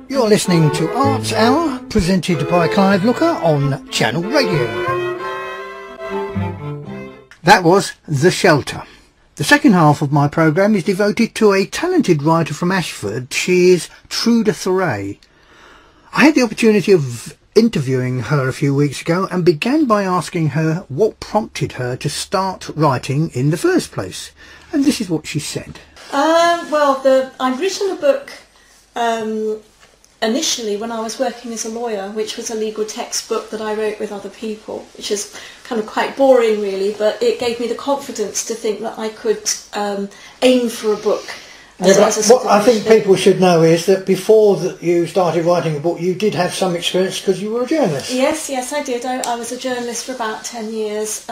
You're listening to Arts Hour, presented by Clive on Channel Radio. That was The Shelter. The second half of my programme is devoted to a talented writer from Ashford. She is Truda Thurai. I had the opportunity of interviewing her a few weeks ago and began by asking her what prompted her to start writing in the first place. And this is what she said. I'd written a book initially when I was working as a lawyer, which was a legal textbook that I wrote with other people, which is kind of quite boring really, but it gave me the confidence to think that I could aim for a book. What I think people should know is that before you started writing a book, you did have some experience because you were a journalist. Yes, I did. I was a journalist for about 10 years,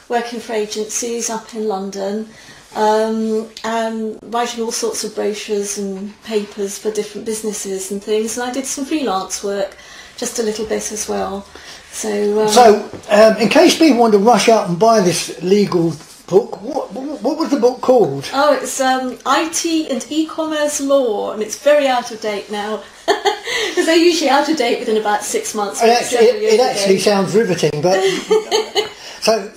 working for agencies up in London, and writing all sorts of brochures and papers for different businesses and things. And I did some freelance work, just a little bit as well. So in case people want to rush out and buy this legal book, what was the book called? Oh, it's IT and E-commerce Law, and it's very out of date now, because they're usually out of date within about 6 months. It actually sounds riveting, but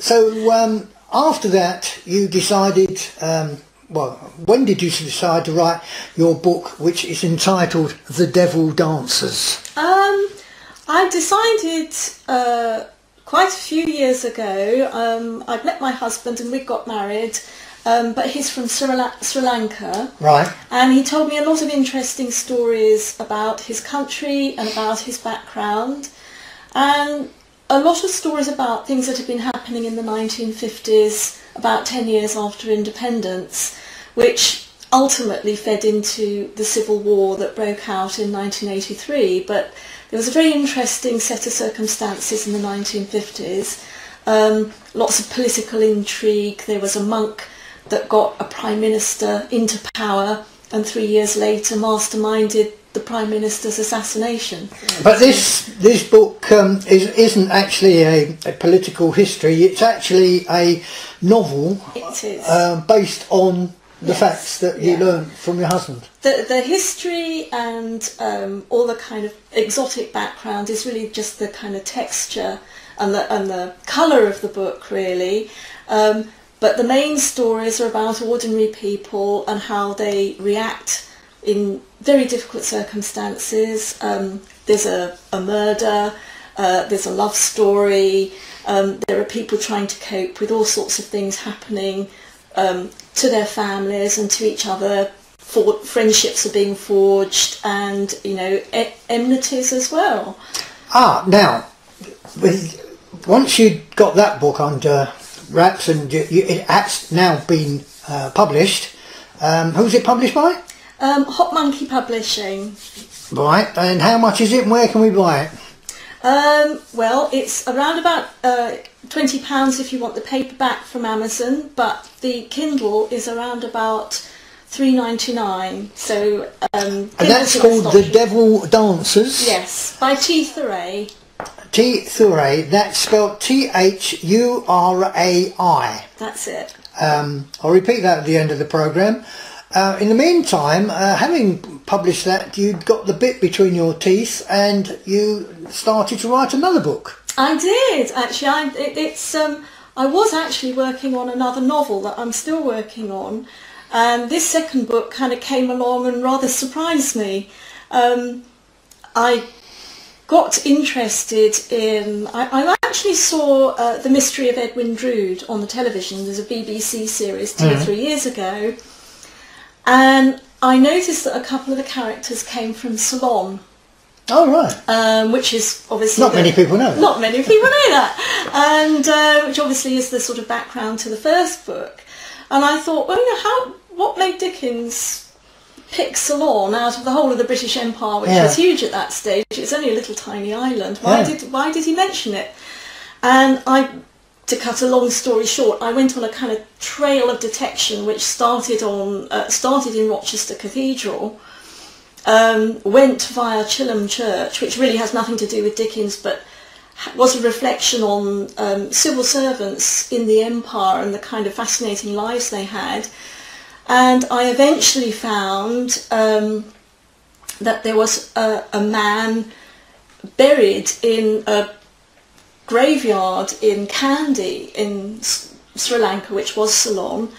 so after that you decided, when did you decide to write your book, which is entitled The Devil Dancers? I decided quite a few years ago. I'd met my husband and we got married, but he's from Sri Lanka. Right. And he told me a lot of interesting stories about his country and about his background, and a lot of stories about things that had been happening in the 1950s, about 10 years after independence, which ultimately fed into the civil war that broke out in 1983. But there was a very interesting set of circumstances in the 1950s, lots of political intrigue. There was a monk that got a prime minister into power and 3 years later masterminded the prime minister's assassination. But this book isn't actually a political history, it's actually a novel. It is. Based on the facts that you learned from your husband. The history and all the kind of exotic background is really just the kind of texture and the colour of the book really. But the main stories are about ordinary people and how they react in very difficult circumstances. There's a murder, there's a love story, there are people trying to cope with all sorts of things happening to their families and to each other. Friendships are being forged, and enmities as well. Now, once you got that book under wraps and it has now been published, who's it published by? Hot Monkey Publishing. Right, and how much is it and where can we buy it? Well, it's around about £20 if you want the paperback from Amazon, but the Kindle is around about £3.99. So and that's called The Devil Dancers? Yes, by T.Thurai. T.Thurai, that's spelled T-H-U-R-A-I. That's it. I'll repeat that at the end of the programme. In the meantime, having published that, you'd got the bit between your teeth and you started to write another book. I did, actually. I was actually working on another novel that I'm still working on, and this second book kind of came along and rather surprised me. I got interested in... I actually saw The Mystery of Edwin Drood on the television. There's a BBC series 2 or 3 years ago. And I noticed that a couple of the characters came from Ceylon. Oh, right. Which is obviously... Not many people know that. Not many people know that. And which obviously is the sort of background to the first book. And I thought, well, what made Dickens pick Ceylon out of the whole of the British Empire, which was huge at that stage? It's only a little tiny island. Why did he mention it? And to cut a long story short, I went on a kind of trail of detection which started in Rochester Cathedral, went via Chilham Church, which really has nothing to do with Dickens, but was a reflection on civil servants in the Empire and the kind of fascinating lives they had. And I eventually found that there was a man buried in a graveyard in Kandy in Sri Lanka, which was Ceylon,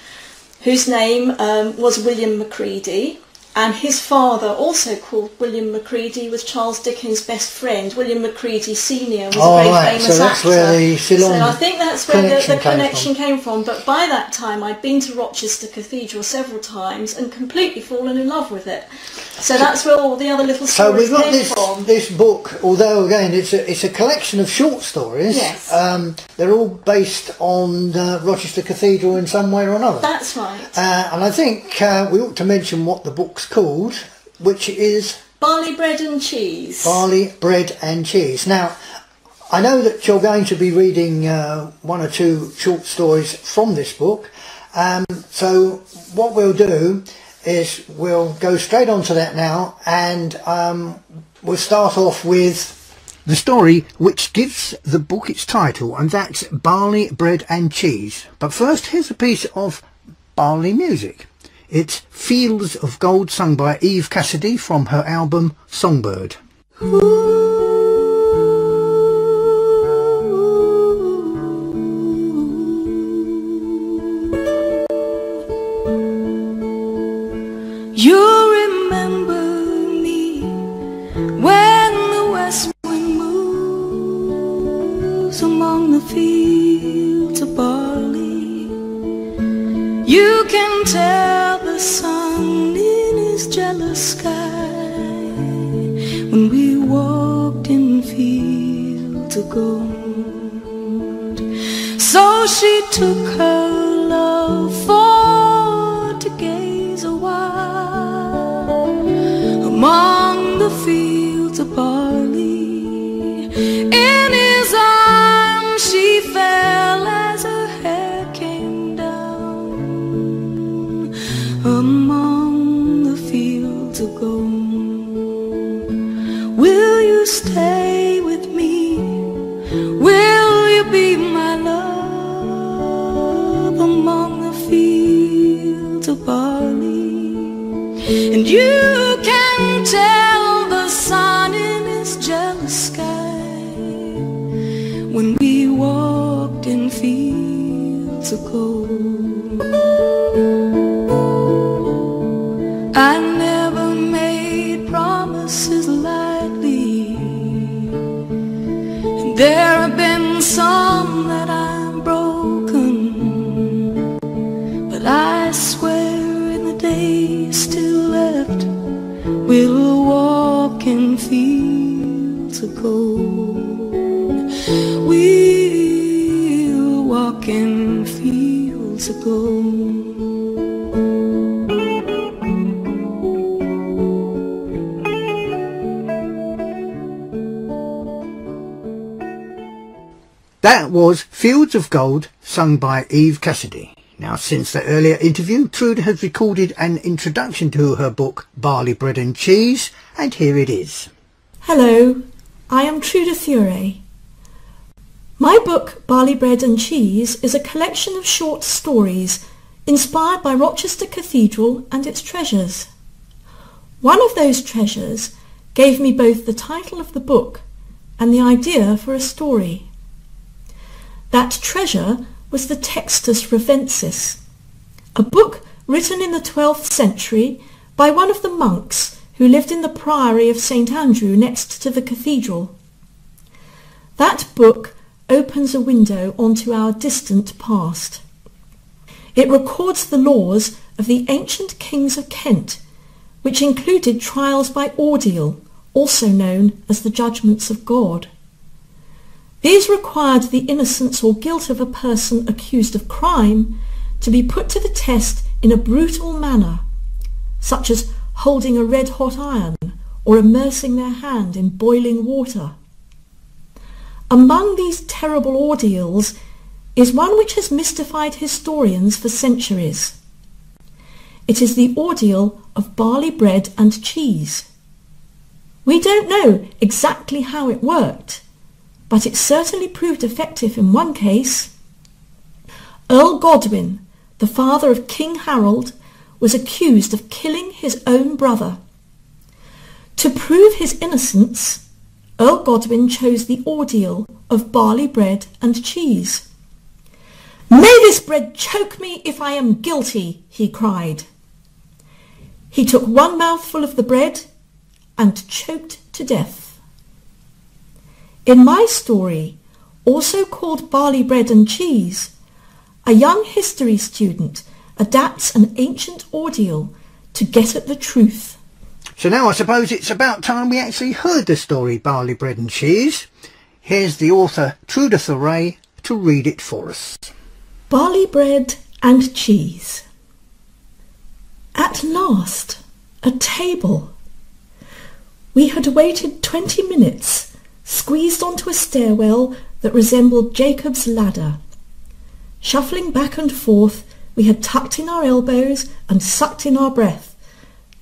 whose name was William Macready, and his father, also called William Macready, was Charles Dickens' best friend. William Macready Senior was a very famous so that's actor. Where the Ceylon so I think that's where the connection came from. But by that time, I'd been to Rochester Cathedral several times and completely fallen in love with it. So that's where all the other little stories came from. So we've got this book, although again it's a collection of short stories. Yes. They're all based on Rochester Cathedral in some way or another. That's right. And I think we ought to mention what the book's called, which is Barley, Bread and Cheese. Barley, Bread and Cheese. Now, I know that you're going to be reading one or two short stories from this book. So what we'll do is we'll go straight on to that now, and we'll start off with the story which gives the book its title, and that's Barley, Bread and Cheese. But first, here's a piece of Barley music. It's Fields of Gold, sung by Eve Cassidy from her album Songbird. You remember me when the west wind moves among the fields of barley. You can tell the sun in his jealous sky when we walked in fields of gold. So she took her love for to gaze a while among the fields of barley. In his arms she fell as her hair came down among the fields of gold. Will you stay with me? Will you be my love among the fields of barley? And you can tell the sun in his jealous sky when we walked in fields of gold. I never made promises lightly, and there have been some that I'm broken, but I swear in the days still left we'll walk in fields of gold. We'll walk in fields of gold. That was Fields of Gold, sung by Eve Cassidy. Now, since the earlier interview, Truda has recorded an introduction to her book Barley, Bread and Cheese, and here it is. Hello, I am Truda Thurai. My book Barley, Bread and Cheese is a collection of short stories inspired by Rochester Cathedral and its treasures. One of those treasures gave me both the title of the book and the idea for a story. That treasure was the Textus Revensis, a book written in the 12th century by one of the monks who lived in the priory of St. Andrew next to the cathedral. That book opens a window onto our distant past. It records the laws of the ancient kings of Kent, which included trials by ordeal, also known as the judgments of God. These required the innocence or guilt of a person accused of crime to be put to the test in a brutal manner, such as holding a red-hot iron or immersing their hand in boiling water. Among these terrible ordeals is one which has mystified historians for centuries. It is the ordeal of barley bread and cheese. We don't know exactly how it worked, but it certainly proved effective in one case. Earl Godwin, the father of King Harold, was accused of killing his own brother. To prove his innocence, Earl Godwin chose the ordeal of barley bread and cheese. "May this bread choke me if I am guilty," he cried. He took one mouthful of the bread and choked to death. In my story, also called Barley Bread and Cheese, a young history student adapts an ancient ordeal to get at the truth. So now I suppose it's about time we actually heard the story Barley Bread and Cheese. Here's the author Truda Thurai to read it for us. Barley Bread and Cheese. At last, a table. We had waited 20 minutes, squeezed onto a stairwell that resembled Jacob's ladder. Shuffling back and forth, we had tucked in our elbows and sucked in our breath,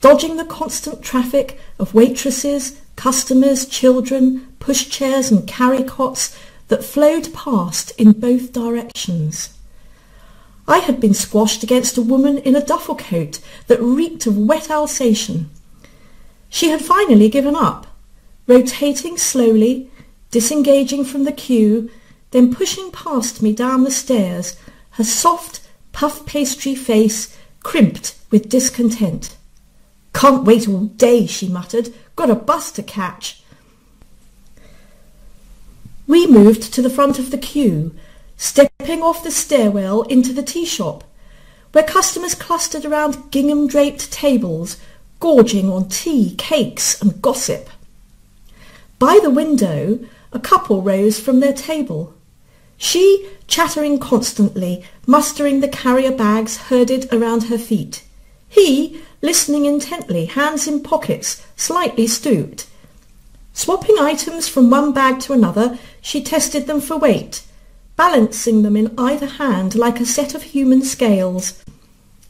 dodging the constant traffic of waitresses, customers, children, pushchairs and carry-cots that flowed past in both directions. I had been squashed against a woman in a duffel coat that reeked of wet Alsatian. She had finally given up, rotating slowly, disengaging from the queue, then pushing past me down the stairs, her soft, puff pastry face crimped with discontent. "Can't wait all day," she muttered. "Got a bus to catch." We moved to the front of the queue, stepping off the stairwell into the tea shop, where customers clustered around gingham-draped tables, gorging on tea, cakes and gossip. By the window, a couple rose from their table. She chattering constantly, mustering the carrier bags herded around her feet. He listening intently, hands in pockets, slightly stooped. Swapping items from one bag to another, she tested them for weight, balancing them in either hand like a set of human scales.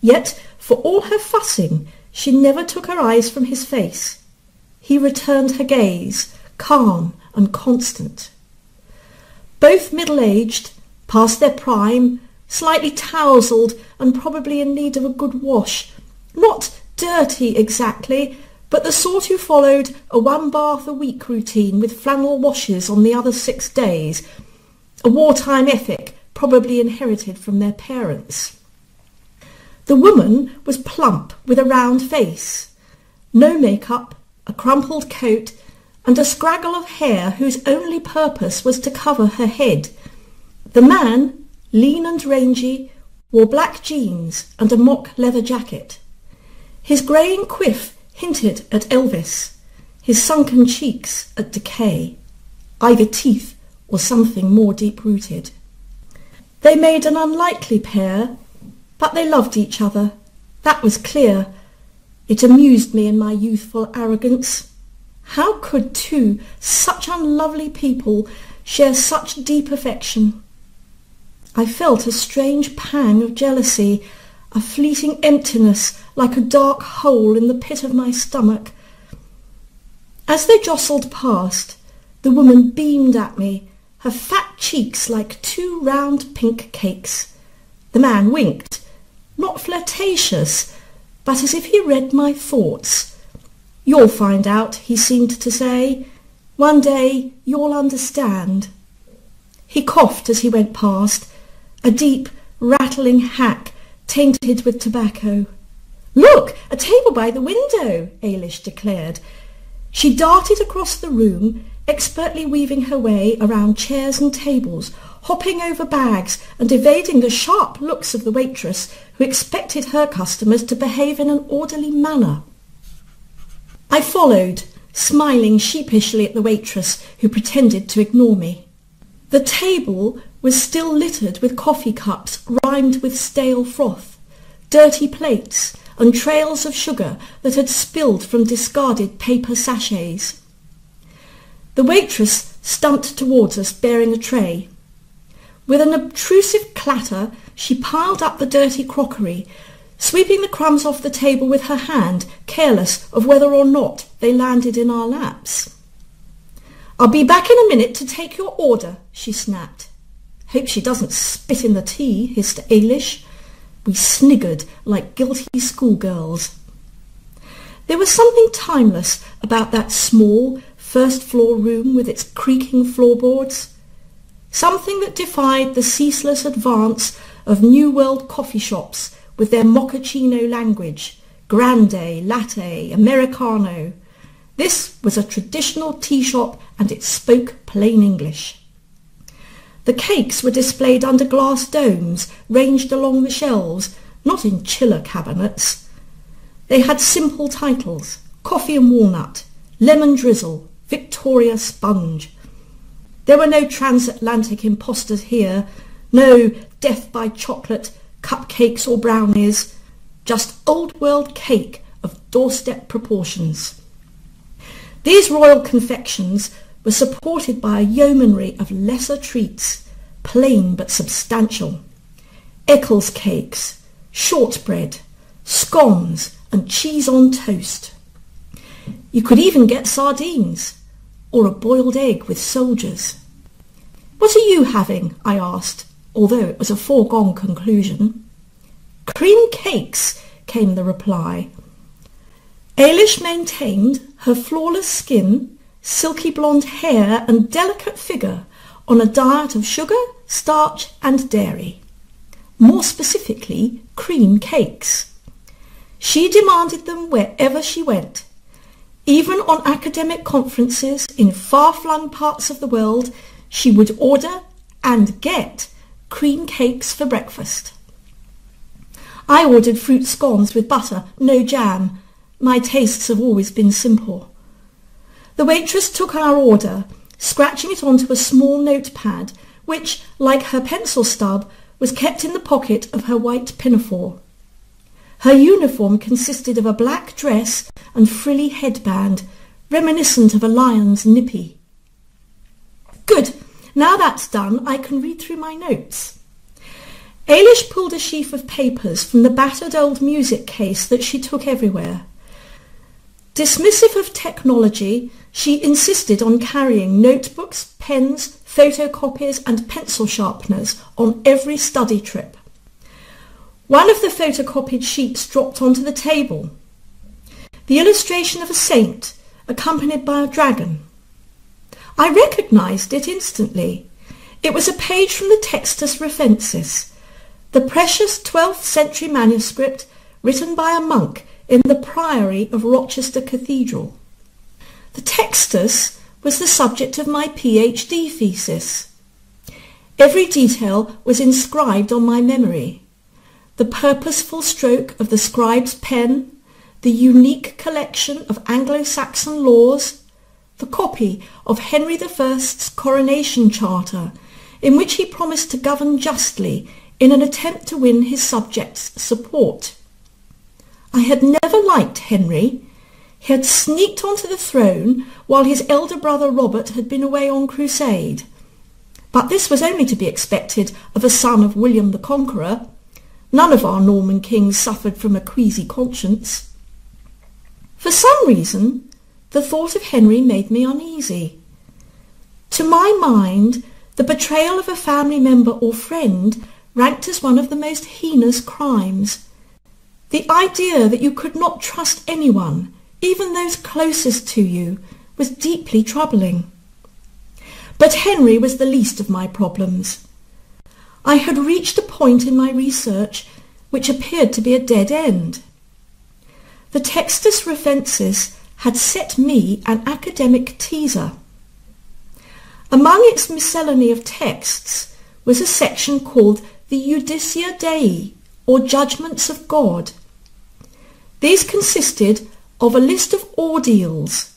Yet, for all her fussing, she never took her eyes from his face. He returned her gaze, calm and constant. Both middle-aged, past their prime, slightly tousled and probably in need of a good wash. Not dirty exactly, but the sort who followed a one-bath-a-week routine with flannel washes on the other 6 days, a wartime ethic probably inherited from their parents. The woman was plump with a round face, no makeup, a crumpled coat, and a scraggle of hair whose only purpose was to cover her head. The man, lean and rangy, wore black jeans and a mock leather jacket. His greying quiff hinted at Elvis, his sunken cheeks at decay, either teeth or something more deep-rooted. They made an unlikely pair, but they loved each other. That was clear. It amused me in my youthful arrogance. How could two such unlovely people share such deep affection? I felt a strange pang of jealousy, a fleeting emptiness like a dark hole in the pit of my stomach. As they jostled past, the woman beamed at me, her fat cheeks like 2 round pink cakes. The man winked, not flirtatious, but as if he read my thoughts. "You'll find out," he seemed to say. "One day you'll understand." He coughed as he went past, a deep, rattling hack tainted with tobacco. "Look, a table by the window," Ailish declared. She darted across the room, expertly weaving her way around chairs and tables, hopping over bags and evading the sharp looks of the waitress who expected her customers to behave in an orderly manner. I followed, smiling sheepishly at the waitress who pretended to ignore me. The table was still littered with coffee cups rimed with stale froth, dirty plates and trails of sugar that had spilled from discarded paper sachets. The waitress stumped towards us bearing a tray. With an obtrusive clatter, she piled up the dirty crockery, sweeping the crumbs off the table with her hand, careless of whether or not they landed in our laps. "I'll be back in a minute to take your order," she snapped. "Hope she doesn't spit in the tea," hissed Ailish. We sniggered like guilty schoolgirls. There was something timeless about that small first-floor room with its creaking floorboards, something that defied the ceaseless advance of New World coffee shops with their mochaccino language, grande, latte, americano. This was a traditional tea shop and it spoke plain English. The cakes were displayed under glass domes ranged along the shelves, not in chiller cabinets. They had simple titles: coffee and walnut, lemon drizzle, Victoria sponge. There were no transatlantic impostors here, no death by chocolate, cupcakes or brownies, just old-world cake of doorstep proportions. These royal confections were supported by a yeomanry of lesser treats, plain but substantial. Eccles cakes, shortbread, scones and cheese on toast. You could even get sardines, or a boiled egg with soldiers. "What are you having?" I asked, although it was a foregone conclusion. "Cream cakes," came the reply. Eilish maintained her flawless skin, silky blonde hair and delicate figure on a diet of sugar, starch and dairy. More specifically, cream cakes. She demanded them wherever she went. Even on academic conferences in far-flung parts of the world, she would order and get cream cakes for breakfast. I ordered fruit scones with butter, no jam. My tastes have always been simple. The waitress took our order, scratching it onto a small notepad, which, like her pencil stub, was kept in the pocket of her white pinafore. Her uniform consisted of a black dress and frilly headband, reminiscent of a lion's nippy. Good. Now that's done, I can read through my notes. Eilish pulled a sheaf of papers from the battered old music case that she took everywhere. Dismissive of technology, she insisted on carrying notebooks, pens, photocopiers and pencil sharpeners on every study trip. One of the photocopied sheets dropped onto the table. The illustration of a saint, accompanied by a dragon. I recognised it instantly. It was a page from the Textus Refensis, the precious 12th century manuscript written by a monk in the priory of Rochester Cathedral. The Textus was the subject of my PhD thesis. Every detail was inscribed on my memory. The purposeful stroke of the scribe's pen, the unique collection of Anglo-Saxon laws, the copy of Henry I's coronation charter, in which he promised to govern justly in an attempt to win his subjects' support. I had never liked Henry. He had sneaked onto the throne while his elder brother Robert had been away on crusade. But this was only to be expected of a son of William the Conqueror. None of our Norman kings suffered from a queasy conscience. For some reason, the thought of Henry made me uneasy. To my mind, the betrayal of a family member or friend ranked as one of the most heinous crimes. The idea that you could not trust anyone, even those closest to you, was deeply troubling. But Henry was the least of my problems. I had reached a point in my research which appeared to be a dead end. The Textus Refensis had set me an academic teaser. Among its miscellany of texts was a section called the Judicia Dei, or Judgments of God. These consisted of a list of ordeals,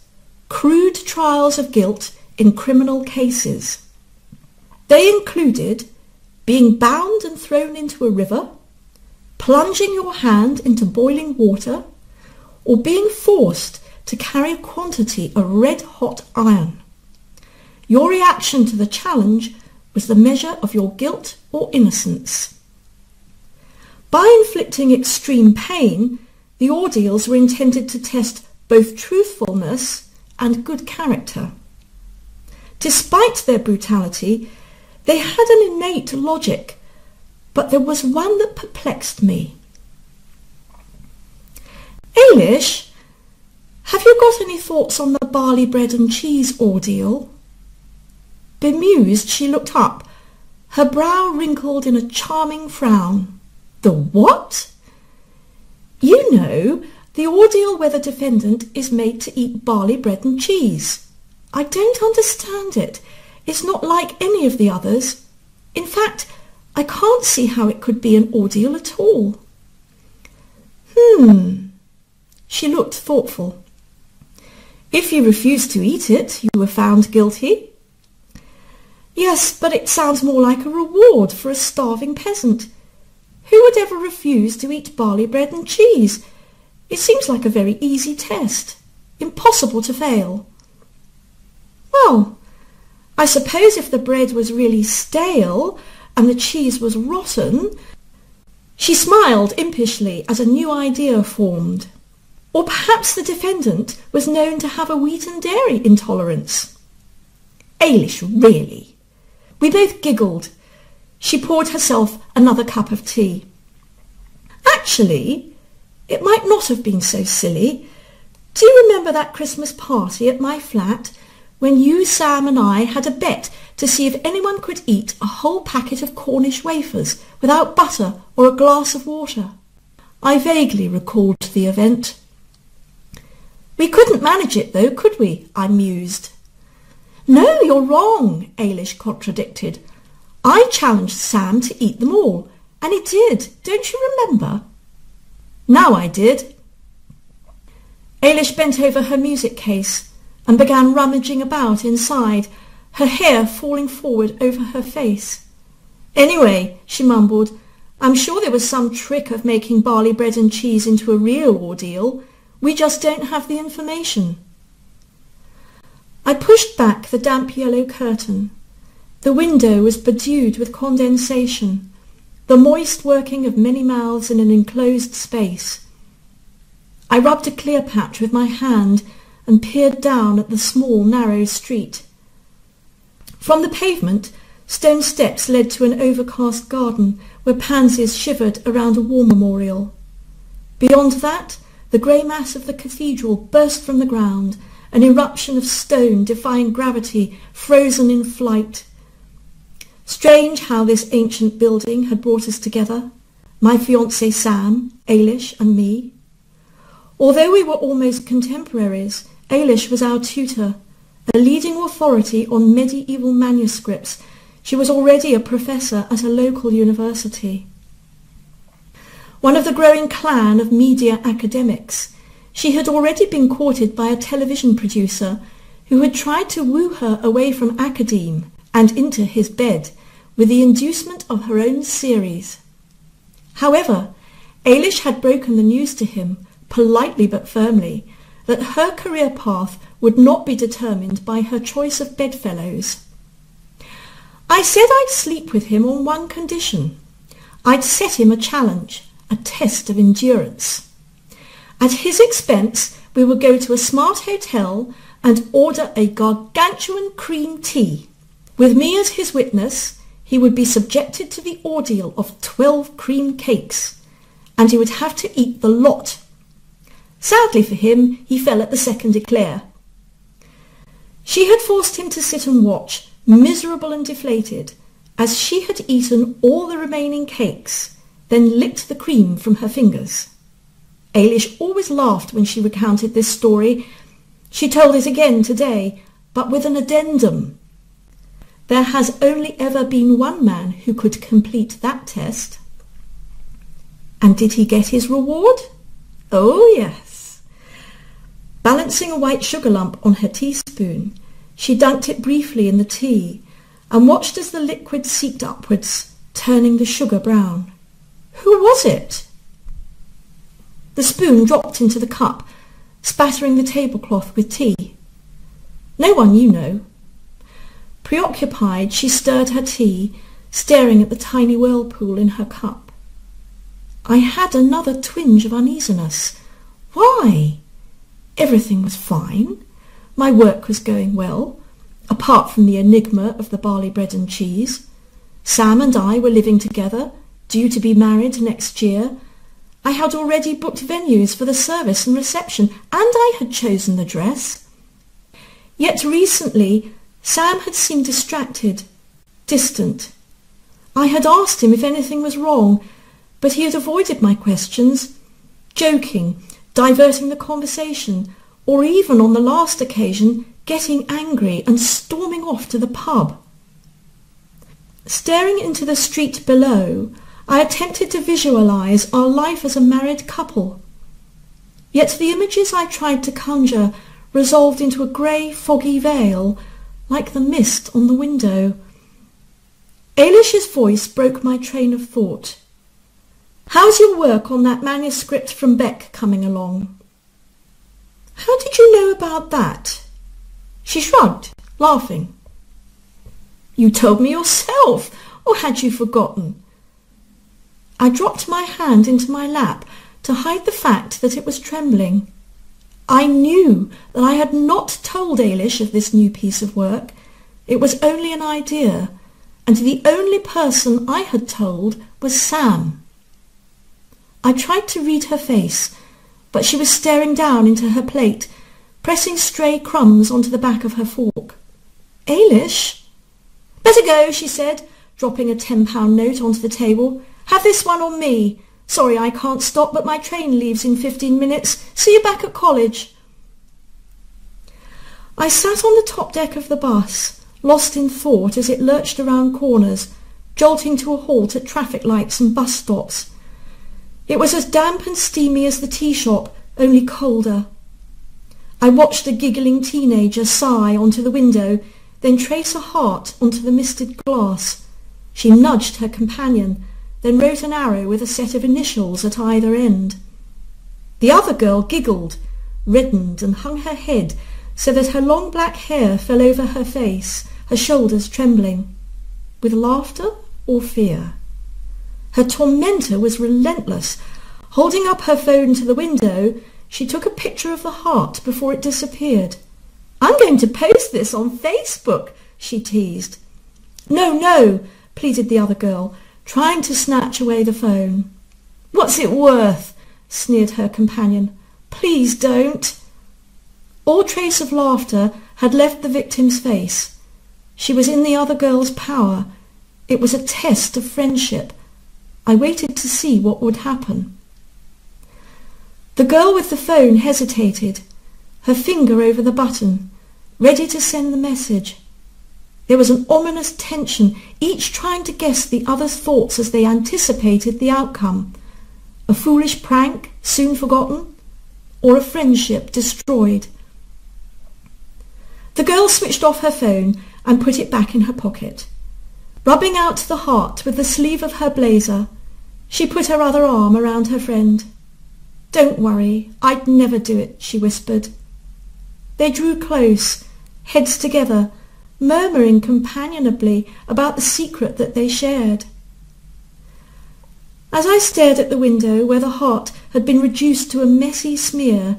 crude trials of guilt in criminal cases. They included being bound and thrown into a river, plunging your hand into boiling water, or being forced to carry a quantity of red-hot iron. Your reaction to the challenge was the measure of your guilt or innocence. By inflicting extreme pain, the ordeals were intended to test both truthfulness and good character. Despite their brutality, they had an innate logic, but there was one that perplexed me. Eilish, Have you got any thoughts on the barley bread and cheese ordeal?" Bemused, she looked up, her brow wrinkled in a charming frown. "The what?" "You know, the ordeal where the defendant is made to eat barley bread and cheese. I don't understand it. It's not like any of the others. In fact, I can't see how it could be an ordeal at all." She looked thoughtful. "If you refused to eat it, you were found guilty." "Yes, but it sounds more like a reward for a starving peasant. Who would ever refuse to eat barley bread and cheese? It seems like a very easy test. Impossible to fail." "Well, I suppose if the bread was really stale and the cheese was rotten—" She smiled impishly as a new idea formed. "Or perhaps the defendant was known to have a wheat and dairy intolerance." "Ailish, really!" We both giggled. She poured herself another cup of tea. "Actually, it might not have been so silly. Do you remember that Christmas party at my flat, when you, Sam and I had a bet to see if anyone could eat a whole packet of Cornish wafers without butter or a glass of water?" I vaguely recalled the event. "We couldn't manage it, though, could we?" I mused. "No, you're wrong," Ailish contradicted. "I challenged Sam to eat them all, and he did. Don't you remember?" Now I did. Ailish bent over her music case and began rummaging about inside, her hair falling forward over her face. "Anyway," she mumbled, "I'm sure there was some trick of making barley bread and cheese into a real ordeal. We just don't have the information." I pushed back the damp yellow curtain. The window was bedewed with condensation, the moist working of many mouths in an enclosed space. I rubbed a clear patch with my hand and peered down at the small, narrow street. From the pavement, stone steps led to an overcast garden where pansies shivered around a war memorial. Beyond that, the grey mass of the cathedral burst from the ground, an eruption of stone defying gravity, frozen in flight. Strange how this ancient building had brought us together, my fiancé Sam, Ailish and me. Although we were almost contemporaries, Ailish was our tutor, a leading authority on medieval manuscripts. She was already a professor at a local university. One of the growing clan of media academics, she had already been courted by a television producer who had tried to woo her away from academe and into his bed with the inducement of her own series. However, Ailish had broken the news to him, politely but firmly, that her career path would not be determined by her choice of bedfellows. I said I'd sleep with him on one condition. I'd set him a challenge, a test of endurance. At his expense, we would go to a smart hotel and order a gargantuan cream tea. With me as his witness, he would be subjected to the ordeal of 12 cream cakes, and he would have to eat the lot. Sadly for him, he fell at the second eclair. She had forced him to sit and watch, miserable and deflated, as she had eaten all the remaining cakes, then licked the cream from her fingers. Ailish always laughed when she recounted this story. She told it again today, but with an addendum. There has only ever been one man who could complete that test. And did he get his reward? Oh, yes. Balancing a white sugar lump on her teaspoon, she dunked it briefly in the tea and watched as the liquid seeped upwards, turning the sugar brown. Who was it? The spoon dropped into the cup, spattering the tablecloth with tea. No one you know. Preoccupied, she stirred her tea, staring at the tiny whirlpool in her cup. I had another twinge of uneasiness. Why? Everything was fine. My work was going well, apart from the enigma of the barley bread and cheese. Sam and I were living together, due to be married next year, I had already booked venues for the service and reception, and I had chosen the dress. Yet recently Sam had seemed distracted, distant. I had asked him if anything was wrong, but he had avoided my questions, joking, diverting the conversation, or even on the last occasion getting angry and storming off to the pub. Staring into the street below, I attempted to visualise our life as a married couple. Yet the images I tried to conjure resolved into a grey, foggy veil, like the mist on the window. Eilish's voice broke my train of thought. "How's your work on that manuscript from Beck coming along?" "How did you know about that?" She shrugged, laughing. "You told me yourself, or had you forgotten?" I dropped my hand into my lap to hide the fact that it was trembling. I knew that I had not told Eilish of this new piece of work. It was only an idea, and the only person I had told was Sam. I tried to read her face, but she was staring down into her plate, pressing stray crumbs onto the back of her fork. "Eilish?" "Better go," she said, dropping a £10 note onto the table. "Have this one on me. Sorry I can't stop, but my train leaves in 15 minutes. See you back at college." I sat on the top deck of the bus, lost in thought as it lurched around corners, jolting to a halt at traffic lights and bus stops. It was as damp and steamy as the tea shop, only colder. I watched a giggling teenager sigh onto the window, then trace a heart onto the misted glass. She nudged her companion, then wrote an arrow with a set of initials at either end. The other girl giggled, reddened, and hung her head so that her long black hair fell over her face, her shoulders trembling. With laughter or fear? Her tormentor was relentless. Holding up her phone to the window, she took a picture of the heart before it disappeared. "I'm going to post this on Facebook," she teased. "No, no," pleaded the other girl, trying to snatch away the phone. "What's it worth?" sneered her companion. "Please don't." All trace of laughter had left the victim's face. She was in the other girl's power. It was a test of friendship. I waited to see what would happen. The girl with the phone hesitated, her finger over the button, ready to send the message. There was an ominous tension, each trying to guess the other's thoughts as they anticipated the outcome. A foolish prank, soon forgotten, or a friendship destroyed. The girl switched off her phone and put it back in her pocket. Rubbing out the heart with the sleeve of her blazer, she put her other arm around her friend. "Don't worry, I'd never do it," she whispered. They drew close, heads together, murmuring companionably about the secret that they shared. As I stared at the window where the heart had been reduced to a messy smear,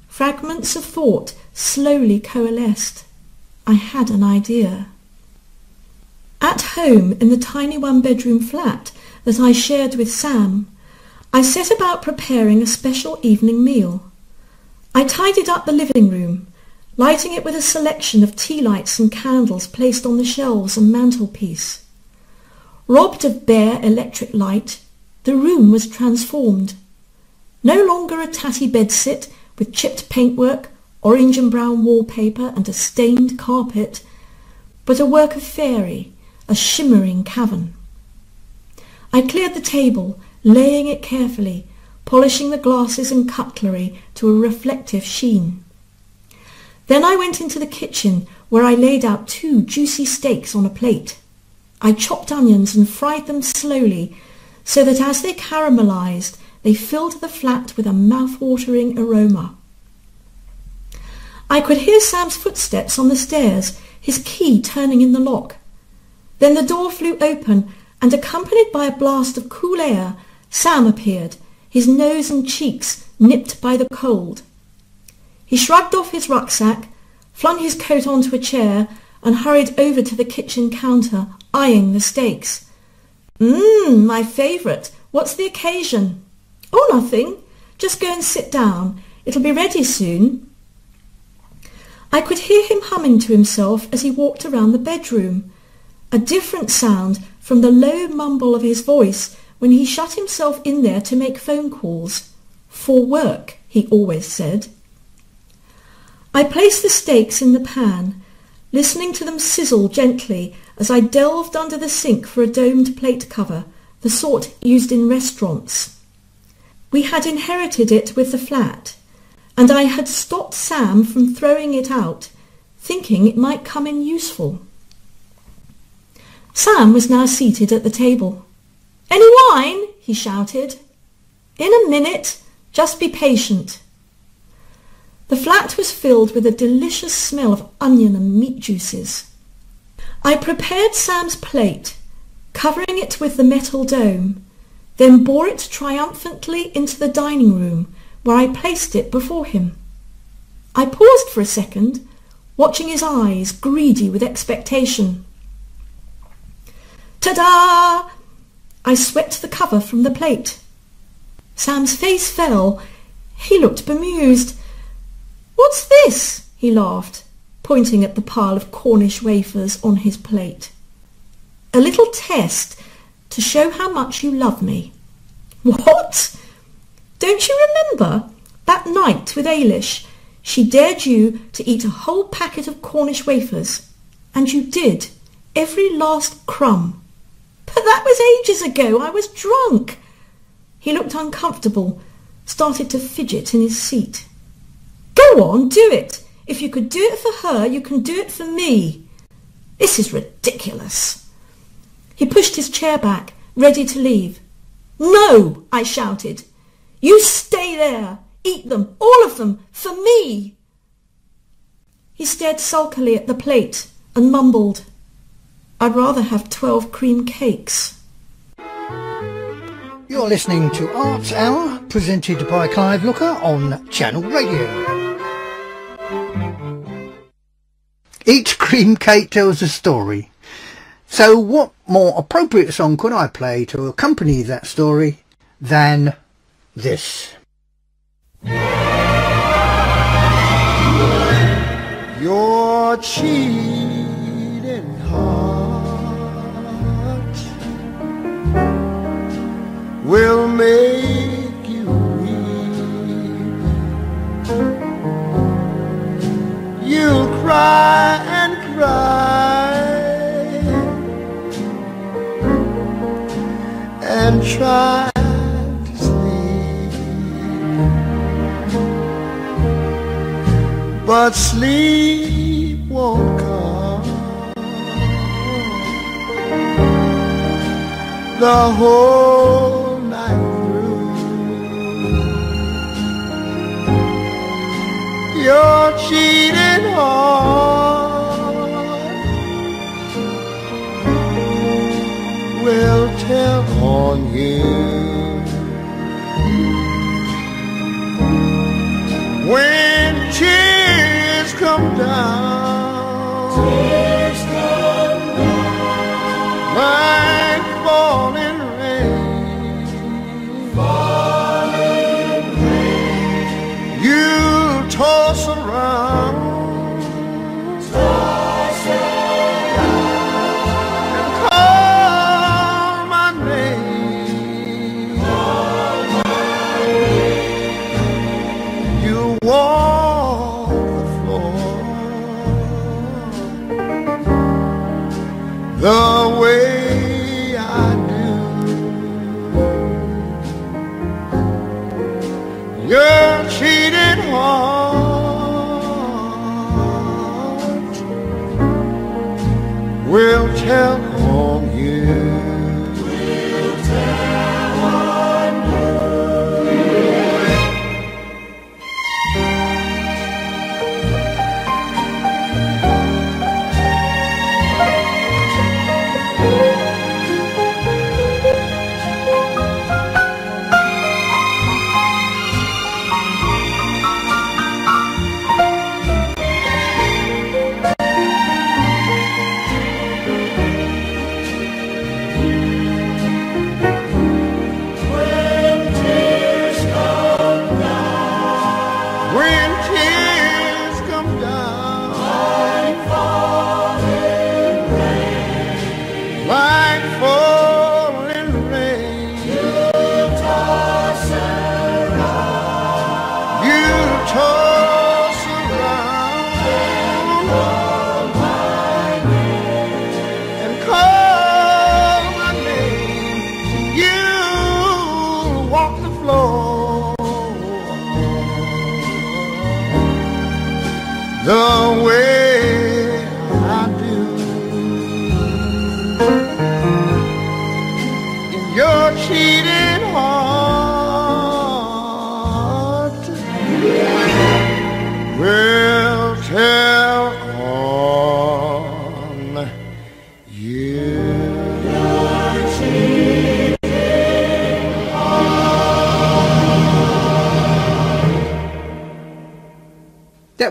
fragments of thought slowly coalesced. I had an idea. At home in the tiny one-bedroom flat that I shared with Sam, I set about preparing a special evening meal. I tidied up the living room, lighting it with a selection of tea lights and candles placed on the shelves and mantelpiece. Robbed of bare electric light, the room was transformed. No longer a tatty bedsit with chipped paintwork, orange and brown wallpaper and a stained carpet, but a work of fairy, a shimmering cavern. I cleared the table, laying it carefully, polishing the glasses and cutlery to a reflective sheen. Then I went into the kitchen, where I laid out 2 juicy steaks on a plate. I chopped onions and fried them slowly, so that as they caramelized, they filled the flat with a mouth-watering aroma. I could hear Sam's footsteps on the stairs, his key turning in the lock. Then the door flew open, and accompanied by a blast of cool air, Sam appeared, his nose and cheeks nipped by the cold. He shrugged off his rucksack, flung his coat onto a chair, and hurried over to the kitchen counter, eyeing the steaks. My favourite. What's the occasion?" "Oh, nothing. Just go and sit down. It'll be ready soon." I could hear him humming to himself as he walked around the bedroom, a different sound from the low mumble of his voice when he shut himself in there to make phone calls. "For work," he always said. I placed the steaks in the pan, listening to them sizzle gently as I delved under the sink for a domed plate cover, the sort used in restaurants. We had inherited it with the flat, and I had stopped Sam from throwing it out, thinking it might come in useful. Sam was now seated at the table. "Any wine?" he shouted. "In a minute. Just be patient." The flat was filled with a delicious smell of onion and meat juices. I prepared Sam's plate, covering it with the metal dome, then bore it triumphantly into the dining room, where I placed it before him. I paused for a second, watching his eyes, greedy with expectation. "Ta-da!" I swept the cover from the plate. Sam's face fell. He looked bemused. "What's this?" he laughed, pointing at the pile of Cornish wafers on his plate. "A little test to show how much you love me." "What? Don't you remember that night with Ailish? She dared you to eat a whole packet of Cornish wafers, and you did, every last crumb." "But that was ages ago. I was drunk." He looked uncomfortable, started to fidget in his seat. "Go on, do it. If you could do it for her, you can do it for me. This is ridiculous." He pushed his chair back, ready to leave. "No," I shouted. "You stay there. Eat them, all of them, for me." He stared sulkily at the plate and mumbled, "I'd rather have 12 cream cakes." You're listening to Arts Hour, presented by Clive on Channel Radio. Each cream cake tells a story. So what more appropriate song could I play to accompany that story than this? Your cheating heart will make you weep. You'll cry and cry and try to sleep, but sleep won't come. The whole night through, your cheating heart will tell on you. When tears come down, like falling rain, you toss around, and call my name. You walk the floor the way I do. Your cheated heart will tell on you.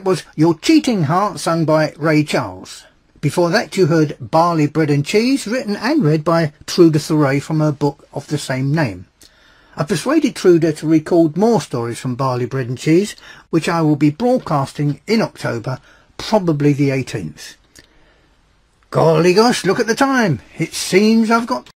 was Your Cheating Heart, sung by Ray Charles. Before that you heard Barley, Bread and Cheese, written and read by Truda Thurai from her book of the same name. I persuaded Truda to record more stories from Barley, Bread and Cheese, which I will be broadcasting in October, probably the 18th. Golly gosh, look at the time. It seems I've got